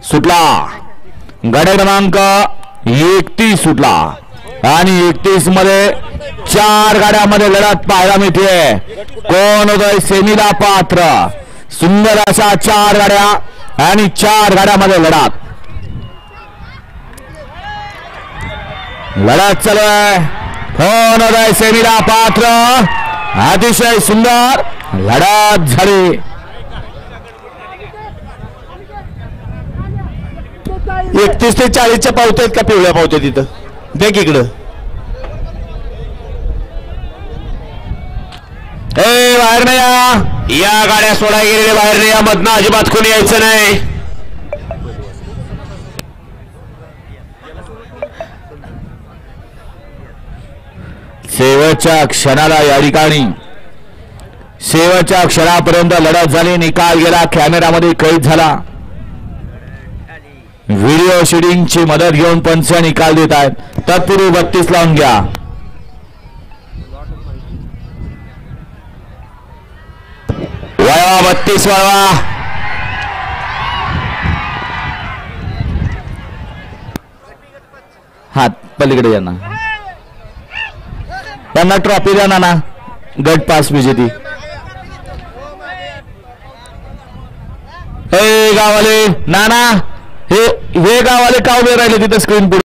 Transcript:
सुटला गड क्रमांक 31 सुटला आणि 31 मध्ये 4 गाड्यांमध्ये लढत पाहायला मिळते. कोण होतोय सेमीला पात्र? सुंदर अशा 4 गाड्या आणि 4 गाड्यांमध्ये लढत चालू आहे. कोण होतोय सेमीला पात्र? अतिशय सुंदर लढत झाली. 31 ते 40च्या पावत्या आहेत का पिवळ्या पावत्या तिथं? देख इकडं. बाहेर नाही या गाड्या सोडा गेलेल्या बाहेर नाही. या मधनं अजिबात कोणी यायचं नाही. शेवटच्या क्षणाला या ठिकाणी शेवटच्या क्षणापर्यंत लढत झाली. निकाल गेला, कॅमेरामध्ये कैद झाला. व्हिडिओ शूटिंगची मदत घेऊन पंच निकाल देत आहेत. तत्पूर्वी 32 लावून घ्या. वळवा 32 वळवा. हात पलीकडे या ना. त्यांना ट्रॉफी द्या ना. गट पास विजेती. हे गावाले नाना हे गावाले का उभे राहिले तिथे स्क्रीन पुढे?